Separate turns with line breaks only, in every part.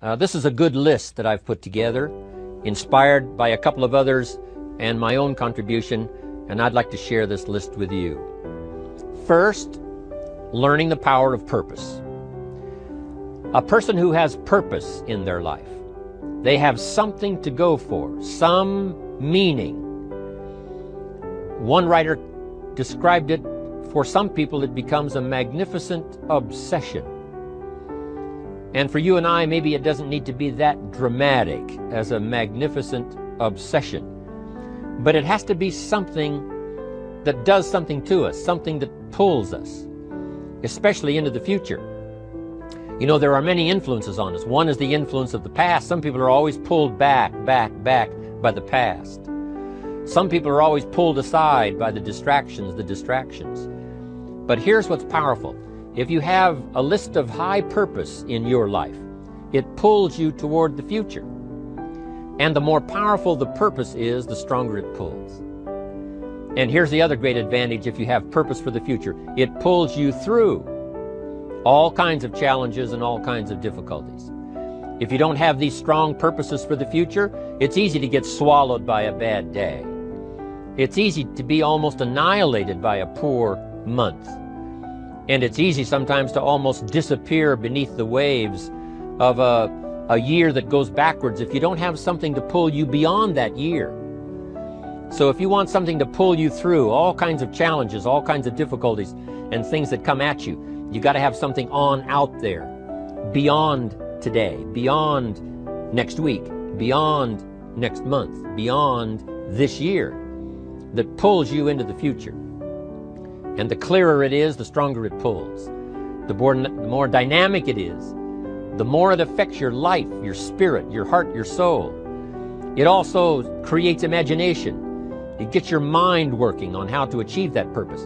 This is a good list that I've put together, inspired by a couple of others and my own contribution, and I'd like to share this list with you. First, learning the power of purpose. A person who has purpose in their life, they have something to go for, some meaning. One writer described it, for some people it becomes a magnificent obsession. And for you and I, maybe it doesn't need to be that dramatic as a magnificent obsession. But it has to be something that does something to us, something that pulls us, especially into the future. You know, there are many influences on us. One is the influence of the past. Some people are always pulled back by the past. Some people are always pulled aside by the distractions. But here's what's powerful. If you have a list of high purpose in your life, it pulls you toward the future. And the more powerful the purpose is, the stronger it pulls. And here's the other great advantage if you have purpose for the future. It pulls you through all kinds of challenges and all kinds of difficulties. If you don't have these strong purposes for the future, it's easy to get swallowed by a bad day. It's easy to be almost annihilated by a poor month. And it's easy sometimes to almost disappear beneath the waves of a year that goes backwards if you don't have something to pull you beyond that year. So if you want something to pull you through all kinds of challenges, all kinds of difficulties and things that come at you, you got to have something on out there, beyond today, beyond next week, beyond next month, beyond this year, that pulls you into the future. And the clearer it is, the stronger it pulls. The more dynamic it is, the more it affects your life, your spirit, your heart, your soul. It also creates imagination. It gets your mind working on how to achieve that purpose.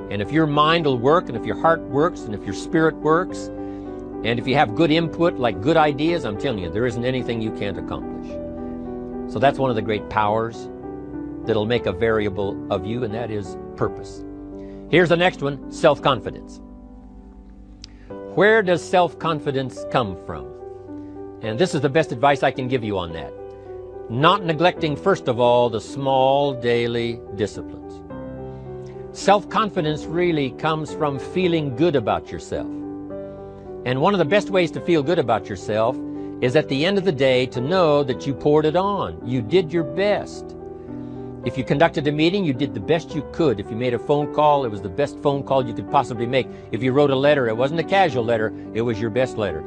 And if your mind will work, and if your heart works, and if your spirit works, and if you have good input, like good ideas, I'm telling you, there isn't anything you can't accomplish. So that's one of the great powers that'll make a variable of you, and that is purpose. Here's the next one, self-confidence. Where does self-confidence come from? And this is the best advice I can give you on that. Not neglecting, first of all, the small daily disciplines. Self-confidence really comes from feeling good about yourself. And one of the best ways to feel good about yourself is at the end of the day to know that you poured it on. You did your best. If you conducted a meeting, you did the best you could. If you made a phone call, it was the best phone call you could possibly make. If you wrote a letter, it wasn't a casual letter, it was your best letter.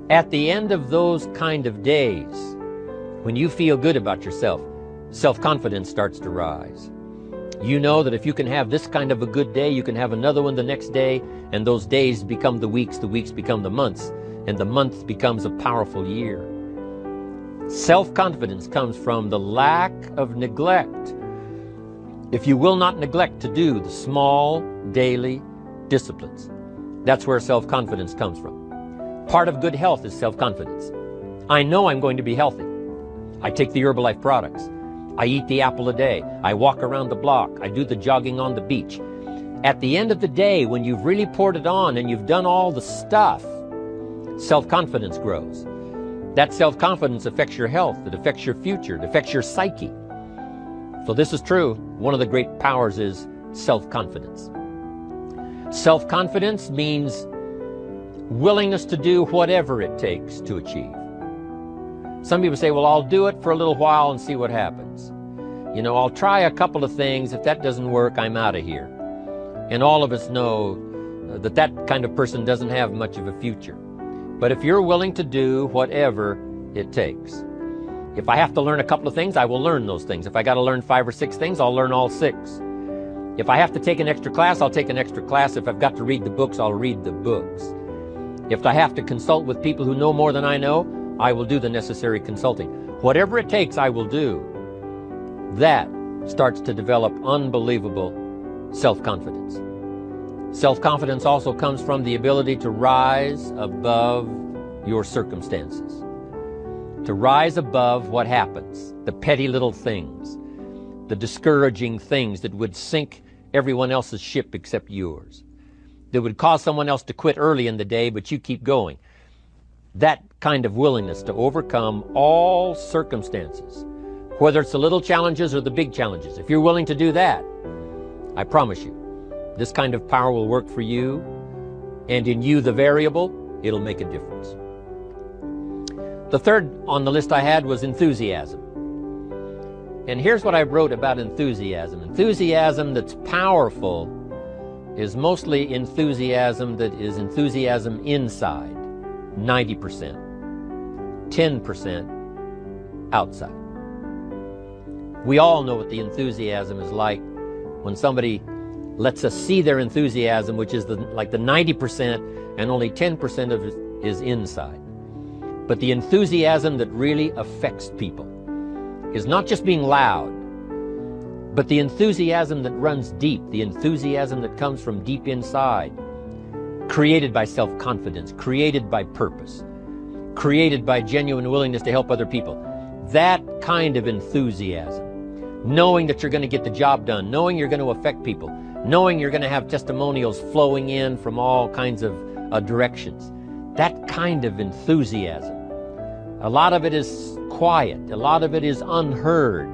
At the end of those kind of days, when you feel good about yourself, self-confidence starts to rise. You know that if you can have this kind of a good day, you can have another one the next day, and those days become the weeks become the months, and the month becomes a powerful year. Self-confidence comes from the lack of neglect. If you will not neglect to do the small daily disciplines, that's where self-confidence comes from. Part of good health is self-confidence. I know I'm going to be healthy. I take the Herbalife products. I eat the apple a day. I walk around the block. I do the jogging on the beach. At the end of the day, when you've really poured it on and you've done all the stuff, self-confidence grows. That self-confidence affects your health, it affects your future, it affects your psyche. So this is true. One of the great powers is self-confidence. Self-confidence means willingness to do whatever it takes to achieve. Some people say, well, I'll do it for a little while and see what happens. You know, I'll try a couple of things. If that doesn't work, I'm out of here. And all of us know that that kind of person doesn't have much of a future. But if you're willing to do whatever it takes, if I have to learn a couple of things, I will learn those things. If I got to learn 5 or 6 things, I'll learn all 6. If I have to take an extra class, I'll take an extra class. If I've got to read the books, I'll read the books. If I have to consult with people who know more than I know, I will do the necessary consulting. Whatever it takes, I will do. That starts to develop unbelievable self-confidence. Self-confidence also comes from the ability to rise above your circumstances, to rise above what happens, the petty little things, the discouraging things that would sink everyone else's ship except yours, that would cause someone else to quit early in the day, but you keep going. That kind of willingness to overcome all circumstances, whether it's the little challenges or the big challenges. If you're willing to do that, I promise you, this kind of power will work for you, and in you, the variable, it'll make a difference. The third on the list I had was enthusiasm. And here's what I wrote about enthusiasm. Enthusiasm that's powerful is mostly enthusiasm that is enthusiasm inside, 90%, 10% outside. We all know what the enthusiasm is like when somebody lets us see their enthusiasm, which is like the 90%, and only 10% of it is inside. But the enthusiasm that really affects people is not just being loud, but the enthusiasm that runs deep, the enthusiasm that comes from deep inside, created by self-confidence, created by purpose, created by genuine willingness to help other people. That kind of enthusiasm, knowing that you're going to get the job done, knowing you're going to affect people, knowing you're going to have testimonials flowing in from all kinds of directions. That kind of enthusiasm. A lot of it is quiet. A lot of it is unheard.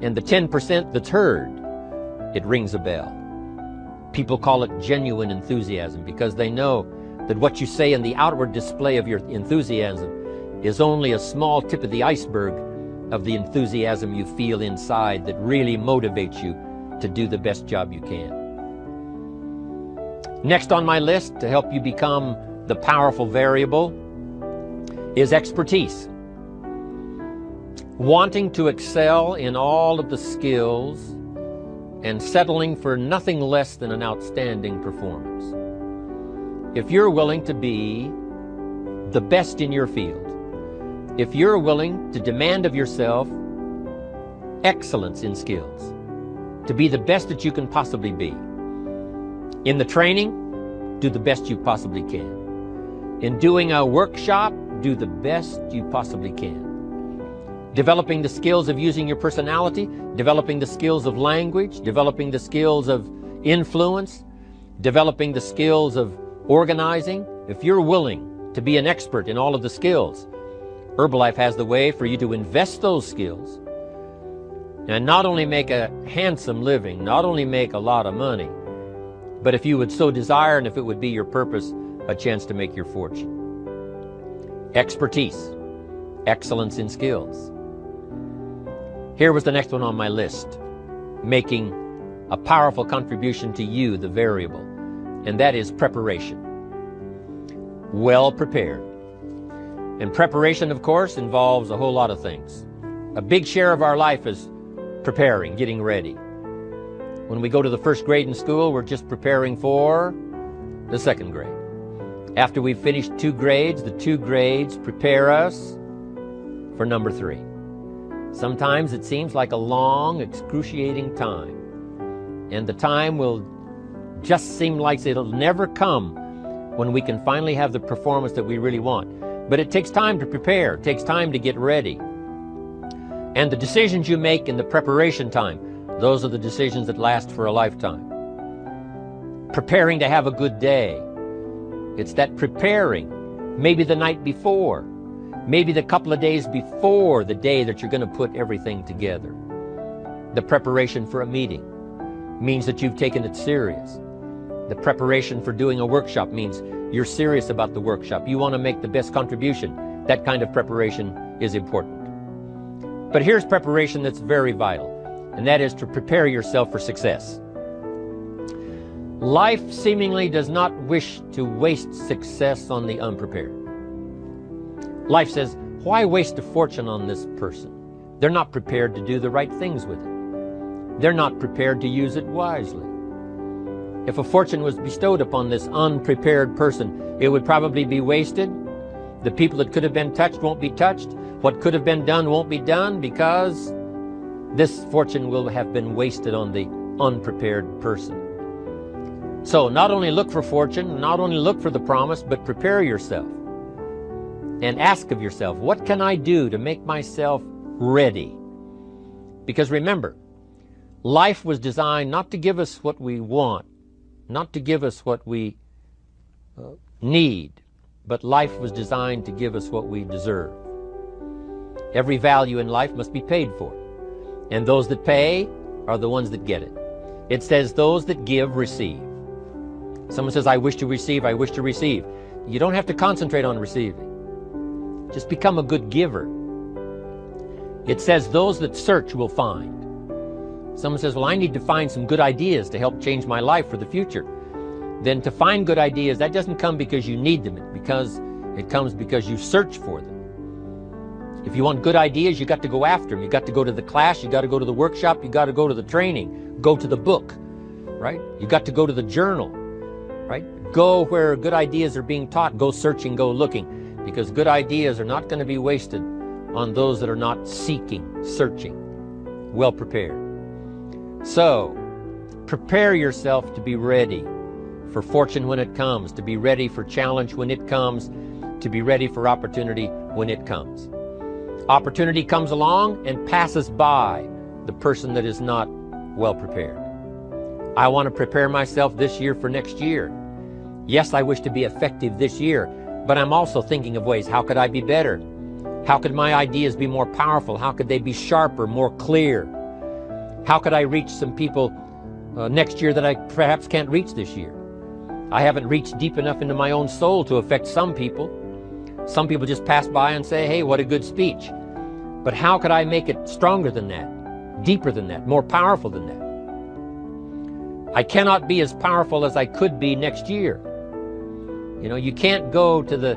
And the 10% that's heard, it rings a bell. People call it genuine enthusiasm because they know that what you say in the outward display of your enthusiasm is only a small tip of the iceberg of the enthusiasm you feel inside that really motivates you to do the best job you can. Next on my list to help you become the powerful variable is expertise. Wanting to excel in all of the skills and settling for nothing less than an outstanding performance. If you're willing to be the best in your field, if you're willing to demand of yourself excellence in skills, to be the best that you can possibly be. In the training, do the best you possibly can. In doing a workshop, do the best you possibly can. Developing the skills of using your personality, developing the skills of language, developing the skills of influence, developing the skills of organizing. If you're willing to be an expert in all of the skills, Herbalife has the way for you to invest those skills and not only make a handsome living, not only make a lot of money, but if you would so desire and if it would be your purpose, a chance to make your fortune. Expertise, excellence in skills. Here was the next one on my list, making a powerful contribution to you, the variable, and that is preparation. Well prepared. And preparation, of course, involves a whole lot of things. A big share of our life is preparing, getting ready. When we go to the first grade in school, we're just preparing for the second grade. After we've finished 2 grades, the 2 grades prepare us for number 3. Sometimes it seems like a long, excruciating time. And the time will just seem like it'll never come when we can finally have the performance that we really want. But it takes time to prepare, it takes time to get ready. And the decisions you make in the preparation time, those are the decisions that last for a lifetime. Preparing to have a good day. It's that preparing, maybe the night before, maybe the couple of days before the day that you're going to put everything together. The preparation for a meeting means that you've taken it serious. The preparation for doing a workshop means you're serious about the workshop. You want to make the best contribution. That kind of preparation is important. But here's preparation that's very vital, and that is to prepare yourself for success. Life seemingly does not wish to waste success on the unprepared. Life says, why waste a fortune on this person? They're not prepared to do the right things with it. They're not prepared to use it wisely. If a fortune was bestowed upon this unprepared person, it would probably be wasted. The people that could have been touched won't be touched. What could have been done won't be done because this fortune will have been wasted on the unprepared person. So not only look for fortune, not only look for the promise, but prepare yourself and ask of yourself, what can I do to make myself ready? Because remember, life was designed not to give us what we want, not to give us what we need, but life was designed to give us what we deserve. Every value in life must be paid for, and those that pay are the ones that get it. It says those that give receive. Someone says, I wish to receive, I wish to receive. You don't have to concentrate on receiving. Just become a good giver. It says those that search will find. Someone says, well, I need to find some good ideas to help change my life for the future. Then to find good ideas, that doesn't come because you need them. It comes because you search for them. If you want good ideas, you got to go after them. You got to go to the class, you got to go to the workshop, you got to go to the training, go to the book, right? You got to go to the journal, right? Go where good ideas are being taught. Go searching, go looking, because good ideas are not going to be wasted on those that are not seeking, searching, well prepared. So, prepare yourself to be ready for fortune when it comes, to be ready for challenge when it comes, to be ready for opportunity when it comes. Opportunity comes along and passes by the person that is not well prepared. I want to prepare myself this year for next year. Yes, I wish to be effective this year, but I'm also thinking of ways, how could I be better? How could my ideas be more powerful? How could they be sharper, more clear? How could I reach some people next year that I perhaps can't reach this year? I haven't reached deep enough into my own soul to affect some people. Some people just pass by and say, hey, what a good speech. But how could I make it stronger than that, deeper than that, more powerful than that? I cannot be as powerful as I could be next year. You know, you can't go to the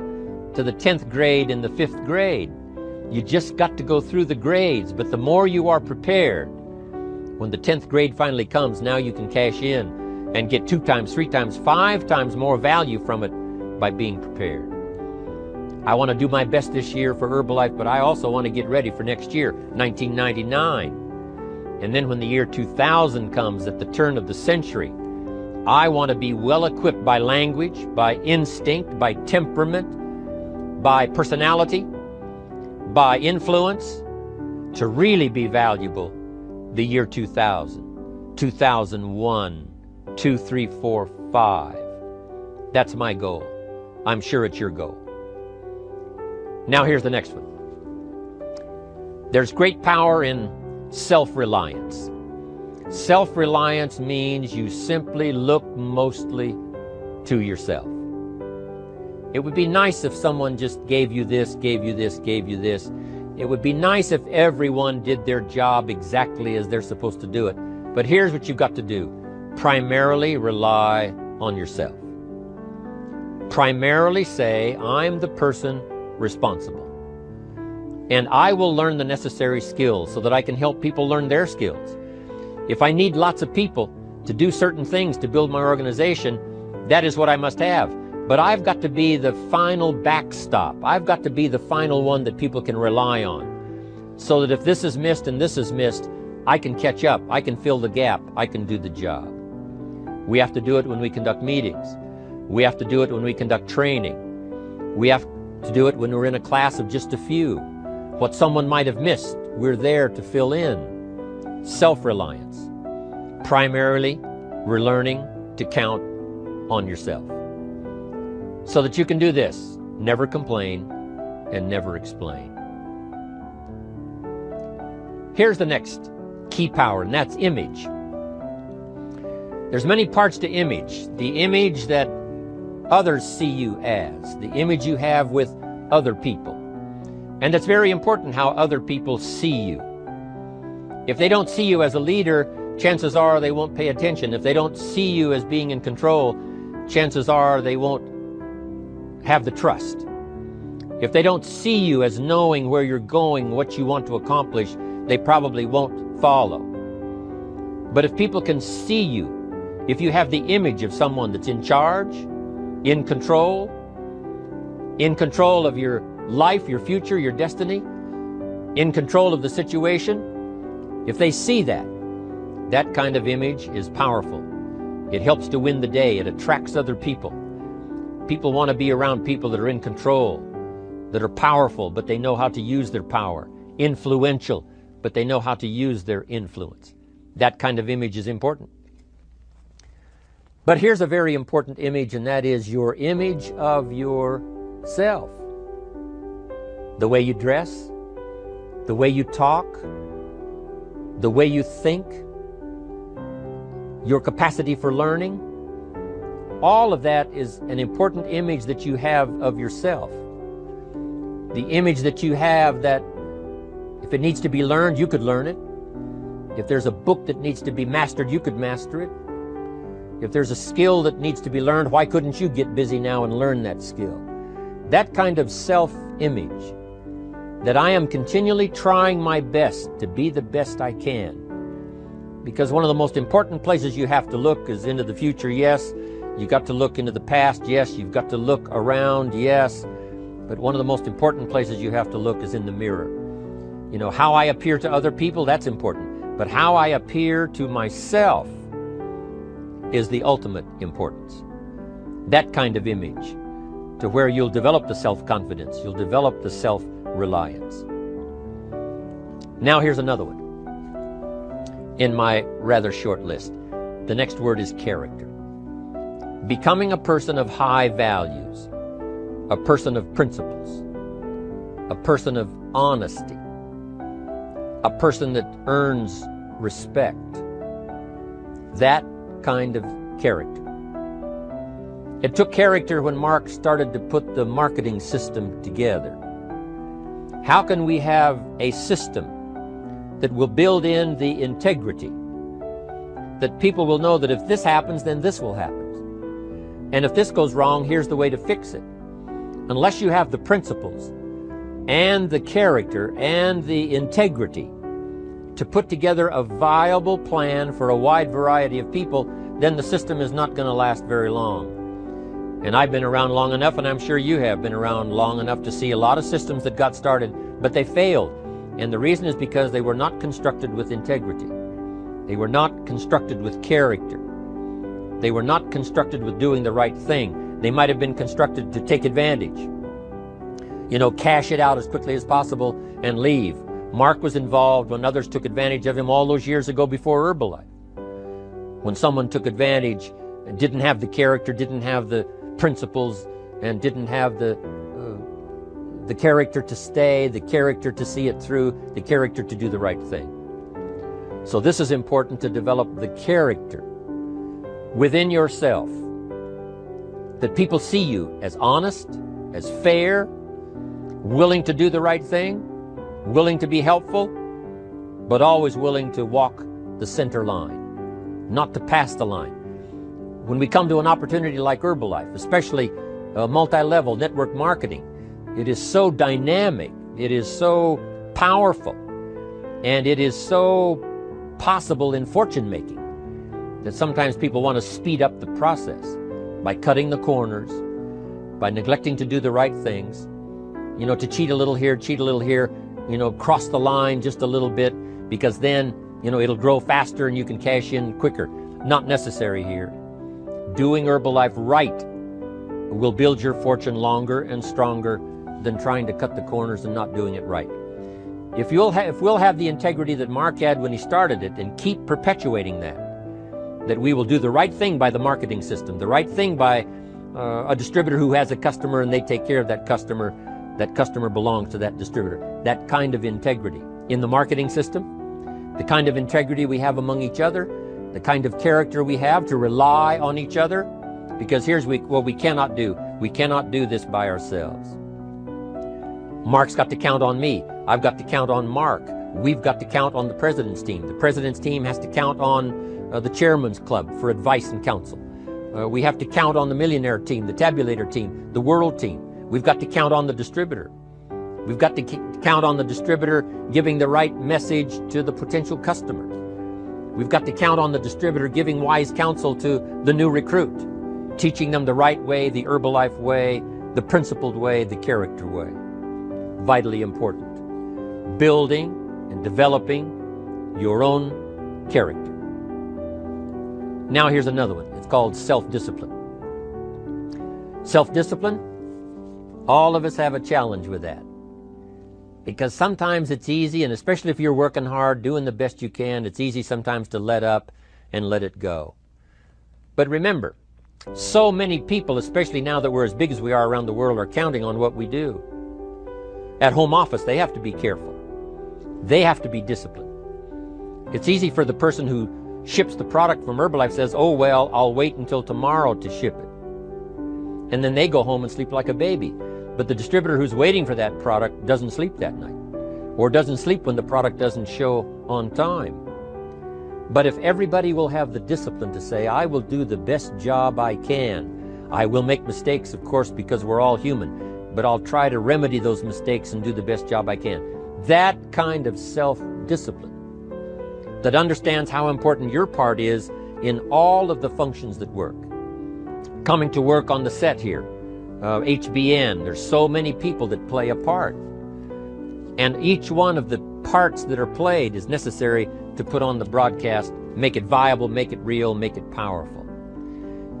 10th grade in the 5th grade. You just got to go through the grades. But the more you are prepared, when the 10th grade finally comes, now you can cash in and get 2 times, 3 times, 5 times more value from it by being prepared. I want to do my best this year for Herbalife, but I also want to get ready for next year, 1999. And then when the year 2000 comes, at the turn of the century, I want to be well equipped by language, by instinct, by temperament, by personality, by influence, to really be valuable the year 2000, 2001, 2, 3, 4, 5. That's my goal. I'm sure it's your goal. Now here's the next one. There's great power in self-reliance. Self-reliance means you simply look mostly to yourself. It would be nice if someone just gave you this, gave you this, gave you this. It would be nice if everyone did their job exactly as they're supposed to do it. But here's what you've got to do. Primarily rely on yourself. Primarily say, I'm the person responsible. And I will learn the necessary skills so that I can help people learn their skills. If I need lots of people to do certain things to build my organization, that is what I must have. But I've got to be the final backstop. I've got to be the final one that people can rely on. So that if this is missed and this is missed, I can catch up. I can fill the gap. I can do the job. We have to do it when we conduct meetings. We have to do it when we conduct training. We have to do it when we're in a class of just a few. What someone might have missed, we're there to fill in. Self-reliance. Primarily, we're learning to count on yourself. So that you can do this, never complain and never explain. Here's the next key power, and that's image. There's many parts to image. The image that others see you as, the image you have with other people. And it's very important how other people see you. If they don't see you as a leader, chances are they won't pay attention. If they don't see you as being in control, chances are they won't have the trust. If they don't see you as knowing where you're going, what you want to accomplish, they probably won't follow. But if people can see you, if you have the image of someone that's in charge, in control of your life, your future, your destiny, in control of the situation, if they see that, that kind of image is powerful. It helps to win the day. It attracts other people. People want to be around people that are in control, that are powerful, but they know how to use their power, influential, but they know how to use their influence. That kind of image is important. But here's a very important image, and that is your image of your self. The way you dress, the way you talk, the way you think, your capacity for learning, all of that is an important image that you have of yourself. The image that you have that if it needs to be learned, you could learn it. If there's a book that needs to be mastered, you could master it. If there's a skill that needs to be learned, why couldn't you get busy now and learn that skill? That kind of self-image, that I am continually trying my best to be the best I can. Because one of the most important places you have to look is into the future, yes. You've got to look into the past, yes. You've got to look around, yes. But one of the most important places you have to look is in the mirror. You know, how I appear to other people, that's important. But how I appear to myself is the ultimate importance. That kind of image, to where you'll develop the self-confidence, you'll develop the self-reliance. Now here's another one in my rather short list. The next word is character. Becoming a person of high values, a person of principles, a person of honesty, a person that earns respect. That kind of character. It took character when Mark started to put the marketing system together. How can we have a system that will build in the integrity, that people will know that if this happens, then this will happen. And if this goes wrong, here's the way to fix it. Unless you have the principles and the character and the integrity to put together a viable plan for a wide variety of people, then the system is not going to last very long. And I've been around long enough, and I'm sure you have been around long enough to see a lot of systems that got started, but they failed. And the reason is because they were not constructed with integrity. They were not constructed with character. They were not constructed with doing the right thing. They might have been constructed to take advantage. You know, cash it out as quickly as possible and leave. Mark was involved when others took advantage of him all those years ago before Herbalife. When someone took advantage and didn't have the character, didn't have the principles, and didn't have the character to stay, the character to see it through, the character to do the right thing. So this is important, to develop the character within yourself, that people see you as honest, as fair, willing to do the right thing, willing to be helpful, but always willing to walk the center line, not to pass the line. When we come to an opportunity like Herbalife, especially multi-level network marketing, it is so dynamic, it is so powerful, and it is so possible in fortune making that sometimes people want to speed up the process by cutting the corners, by neglecting to do the right things, you know, to cheat a little here, you know, cross the line just a little bit, because then, you know, it'll grow faster and you can cash in quicker. Not necessary here. Doing Herbalife right will build your fortune longer and stronger than trying to cut the corners and not doing it right. If we'll have the integrity that Mark had when he started it, and keep perpetuating that we will do the right thing by the marketing system, the right thing by a distributor who has a customer and they take care of that customer belongs to that distributor. That kind of integrity in the marketing system, the kind of integrity we have among each other, the kind of character we have to rely on each other, because here's what we cannot do. We cannot do this by ourselves. Mark's got to count on me. I've got to count on Mark. We've got to count on the president's team. The president's team has to count on the chairman's club for advice and counsel. We have to count on the millionaire team, the tabulator team, the world team. We've got to count on the distributor. We've got to count on the distributor giving the right message to the potential customers. We've got to count on the distributor giving wise counsel to the new recruit, teaching them the right way, the Herbalife way, the principled way, the character way. Vitally important. Building and developing your own character. Now here's another one. It's called self-discipline. Self-discipline, all of us have a challenge with that. Because sometimes it's easy, and especially if you're working hard, doing the best you can, it's easy sometimes to let up and let it go. But remember, So many people, especially now that we're as big as we are around the world, are counting on what we do. At home office, they have to be careful. They have to be disciplined. It's easy for the person who ships the product from Herbalife says, oh, well, I'll wait until tomorrow to ship it. And then they go home and sleep like a baby. But the distributor who's waiting for that product doesn't sleep that night, or doesn't sleep when the product doesn't show on time. But if everybody will have the discipline to say, I will do the best job I can. I will make mistakes, of course, because we're all human, but I'll try to remedy those mistakes and do the best job I can. That kind of self-discipline that understands how important your part is in all of the functions that work. Coming to work on the set here, HBN, there's so many people that play a part. And each one of the parts that are played is necessary to put on the broadcast, make it viable, make it real, make it powerful.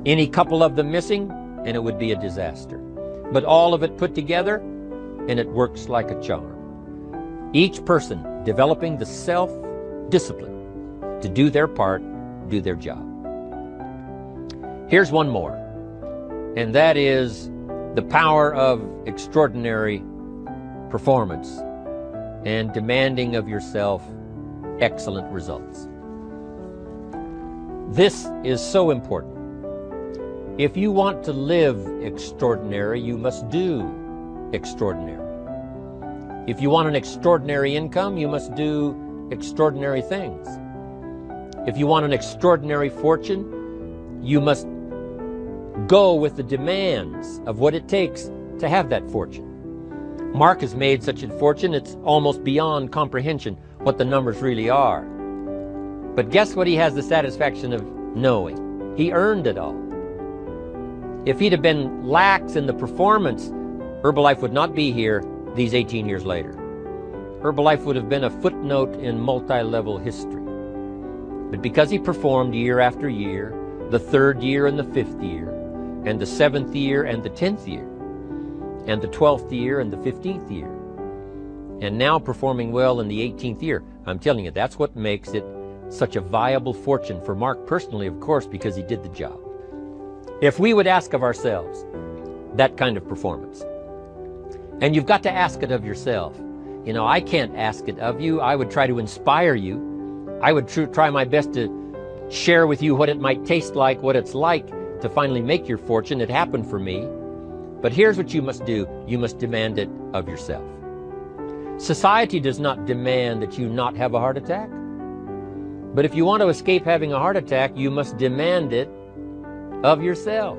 Any couple of them missing, and it would be a disaster. But all of it put together, and it works like a charm. Each person developing the self-discipline to do their part, do their job. Here's one more, and that is the power of extraordinary performance and demanding of yourself excellent results. This is so important. If you want to live extraordinary, you must do extraordinary. If you want an extraordinary income, you must do extraordinary things. If you want an extraordinary fortune, you must go with the demands of what it takes to have that fortune. Mark has made such a fortune, it's almost beyond comprehension what the numbers really are. But guess what he has the satisfaction of knowing? He earned it all. If he'd have been lax in the performance, Herbalife would not be here these 18 years later. Herbalife would have been a footnote in multi-level history. But because he performed year after year, the 3rd year and the 5th year, and the 7th year and the 10th year, and the 12th year and the 15th year, and now performing well in the 18th year, I'm telling you, that's what makes it such a viable fortune for Mark personally, of course, because he did the job. If we would ask of ourselves that kind of performance, and you've got to ask it of yourself. You know, I can't ask it of you. I would try to inspire you. I would try my best to share with you what it might taste like, what it's like to finally make your fortune. It happened for me. But here's what you must do. You must demand it of yourself. Society does not demand that you not have a heart attack. But if you want to escape having a heart attack, you must demand it of yourself.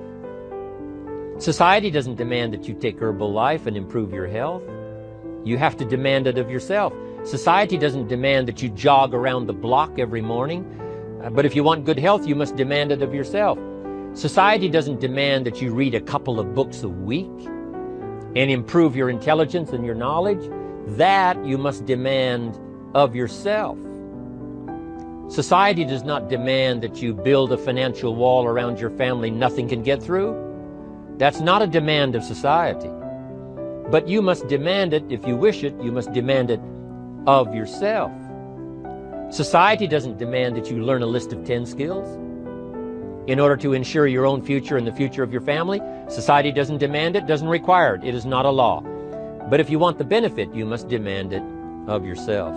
Society doesn't demand that you take Herbalife and improve your health. You have to demand it of yourself. Society doesn't demand that you jog around the block every morning. But if you want good health, you must demand it of yourself. Society doesn't demand that you read a couple of books a week and improve your intelligence and your knowledge. That you must demand of yourself. Society does not demand that you build a financial wall around your family nothing can get through. That's not a demand of society. But you must demand it, if you wish it, you must demand it of yourself. Society doesn't demand that you learn a list of 10 skills in order to ensure your own future and the future of your family. Society doesn't demand it, doesn't require it. It is not a law. But if you want the benefit, you must demand it of yourself.